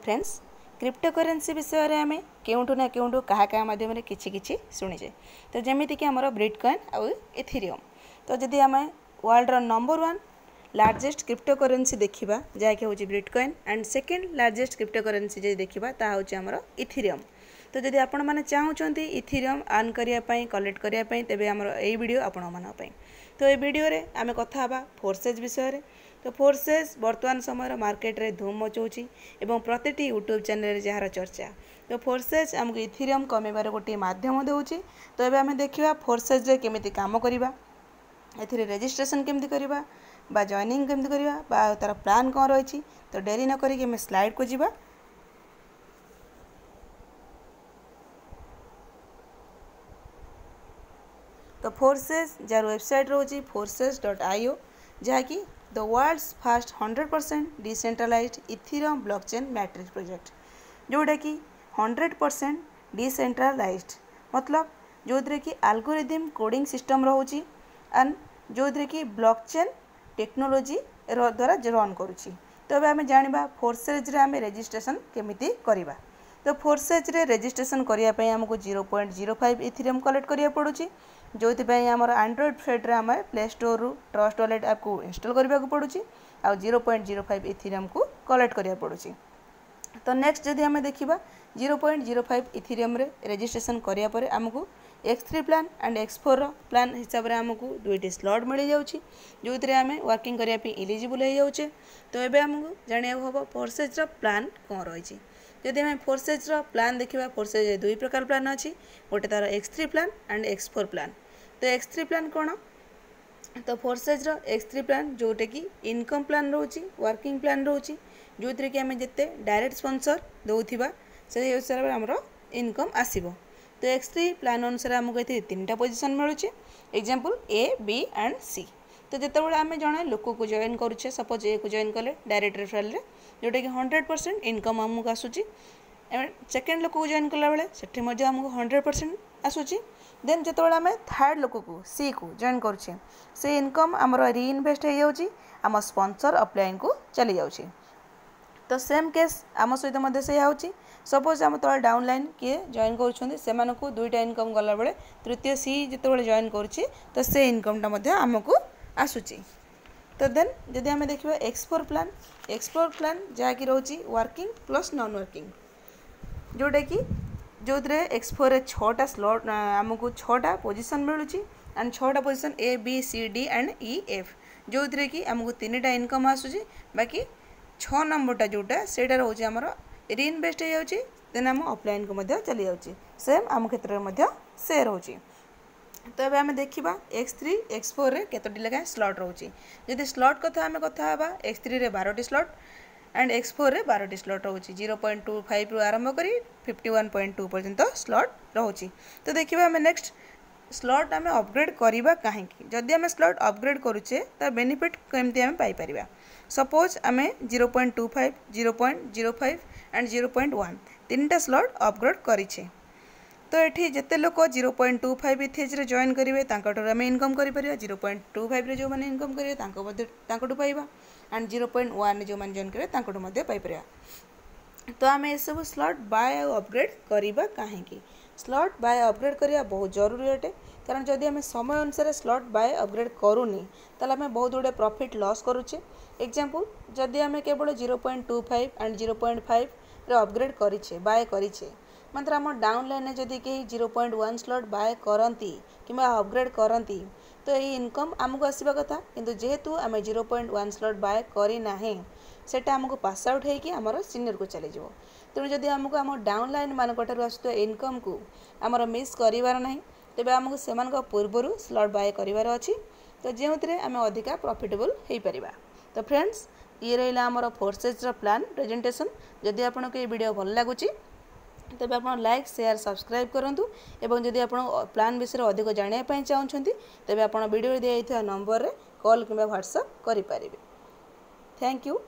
Friends cryptocurrency विषय में आम केउठू ना केउठू क्या क्या माध्यम किछि शुणीचे तो जमीती कि आमर बिटकॉइन आउ इथेरियम। तो जदि आम वर्ल्ड नंबर 1 लार्जेस्ट क्रिप्टोकरेन्सी देखा जहाँकि हूँ bitcoin and second largest cryptocurrency जो देखा ता हूँ आमर इथेरियम। तो जदि आपण मैंने चाहूँगी इथेरियम अर्न करने कलेक्ट करने तेज आमर यही वीडियो आपण मानी। तो ये वीडियो रे आम कथा फोर्सेज विषय। तो फोर्सेज वर्तमान समय मार्केट रे धूम मचाऊँगी एवं प्रति यूट्यूब चैनल जार चर्चा। तो फोर्सेज आमको इथेरियम कमेबार गोटे मध्यम देउछि। तो ये आम देखा फोर्सेज रे केमिति काम करिबा, एथिरे रजिस्ट्रेशन केमिति करिबा बा जॉइनिंग केमिति करिबा बा तार प्लान कौन रही। तो डेरी न करिके आम स्लाइड को जिबा। तो फोर्सेज जार वेबसाइट रोची forces.io जहाँकि the world's first 100% decentralised Ethereum blockchain matrix project, जोटा कि 100% डिसेंट्रलाइज्ड मतलब जो कि एल्गोरिदम कोडिंग सिस्टम रोची एंड जो कि ब्लॉकचेन टेक्नोलॉजी द्वारा रन करुच्ची। तो अब आम जाना फोर्सेज रे आम रजिस्ट्रेशन केमिति करिबा। तो फोर्सेज रे रजिस्ट्रेशन करने आमको 0.05 इथेरियम कलेक्ट करिया पड़ुची, जो आमर एंड्रॉइड सेट आम प्ले स्टोर रु ट्रस्ट वॉलेट ऐप को इंस्टॉल करने को पड़ुची आ 0.05 इथेरियम को कलेक्ट करिया पड़ुची। तो नेक्स्ट जदि आम देखा 0.05 इथेरियम रे रजिस्ट्रेशन करिया परे आमको X3 plan and X4 plan हिसाब से आमको दुईटी स्लॉट मिल जाउची, जो आम वर्किंग करने एलिजिबल हो जाऊे। तो ये आमको जाना हम फोर्सेज प्लान कौन रही। जदि आम फोर्सेज प्लान देखा फोर्सेज दुई प्रकार प्लान अच्छी, गोटे तार X3 plan and X4 plan. तो X3 प्लान कौन? तो फोर्सेज X3 प्लान जोटे कि इनकम प्लान रोची, वर्किंग प्लान रोची, जो कि आम जिते डायरेक्ट स्पॉन्सर दौथिबा से हिसाब से आमर इनकम आसीबो। तो X3 प्लान अनुसार आमको ये 3टा पोजिशन मिलूँ, example A, B and C। तो जिते आम जड़े लोक को जॉइन करुचे, सपोज ए को जॉइन कले डायरेक्ट रेफरल जोटा कि 100% इनकम आमको आसूची। सेकेंड लोक को जॉइन कला बेले सेठी आमको 100% आसूची। देन जो आम थर्ड लोक को C को जॉइन करुचे से इनकम आमर रीइनवेस्ट हो जाउची, आम स्पॉन्सर अपलाइन को चली जाउची। तो सेम केस आम सहित से होची। सपोज आम तले डाउनलाइन किए जॉइन करूँ दुईटा इनकम गला बेले तृतीय सी जिते जॉइन करुच्ची तो से इनकमटा आमको आसूची। तो देन जदि आम देखा X4 प्लान जहाँकि रोची वर्किंग प्लस नॉन वर्किंग, जोटा कि जो X4 रे 6टा स्लॉट आमको 6टा पोजिशन मिलूँ एंड 6टा position A, B, C, D and E, F, जो कि आमको 3टा इनकम आसूची। बाकी 6 नंबरटा जोटा सेटा रोचे आमर रीइनवेस्ट हो जाउची, देन आम ऑफलाइन को मध्य चली जाउची। सेम आम क्षेत्र में से रोची। तो अब आम देखा X3 X4 रे केतोटी लगा स्लॉट रोची। जदि स्लॉट कथा आम कथा X3 रे 12टी स्लॉट एंड X4 रे 12टी स्लॉट रोची। 0.25 रु आरंभ करी 51.2 पर्यंत स्लॉट रोची। तो देखा आम नेक्स्ट स्लॉट आम अपग्रेड करवा कहीं। जदि आम स्लॉट अपग्रेड करुचे तार बेनिफिट केमती आम पाई परिबा। सपोज आम 0.25 0.05 एंड 0.1 3टा स्लॉट अपग्रेड करिछे। तो ये जिते लोक 0.25 इथेज रे जॉइन करेंगे आम इनकम कर 0.25 जो मैंने इनकम करेंगे पाइबा एंड 0.1 जो मैंने जॉइन करेंगे पाइपर। तो आम ये सब स्लॉट बाय अपग्रेड करवा कहीं। स्लॉट बाय अपग्रेड करवा बहुत जरूरी अटे, कारण जदि आम समय अनुसार स्लॉट बाय अपग्रेड करूनी ताल आम बहुत गुड़े प्रॉफिट लॉस करुचे। एग्जांपल जदि आम केवल 0.25 एंड 0.5 रे अपग्रेड करिछे बाय करिछे, मात्र आम डाउनलाइन जदि कहीं 0.1 स्लॉट बाय करती कि अपग्रेड करती तो ये इनकम आमको आसवा कथा, किंतु जेहेतु आम 0.1 स्लॉट बाय करना सेटा आमको पास आउट होगी आमर सीनियर को चली जाव। तेणु जदि आमको आम डाउनलाइन मानक आसुवा इनकम को आमर मिस करिवार नहीं, तेबे आमको सेमानक पूर्वर स्लॉट बाय करिवार अछि। तो जो आम अधिका प्रॉफिटेबल हो पारिबा। तो फ्रेंड्स ये रहा आमर फोर्सेज प्लान प्रेजेंटेशन। जदि आपको ये वीडियो भल लगुच तेज आप लाइक शेयर सब्सक्राइब करूँ, एवं जदि आप प्लान विषय अधिक जानापी चाहते तेज आप वीडियो दिखाई नंबर रे कॉल कि व्हाट्सएप करें। Thank you.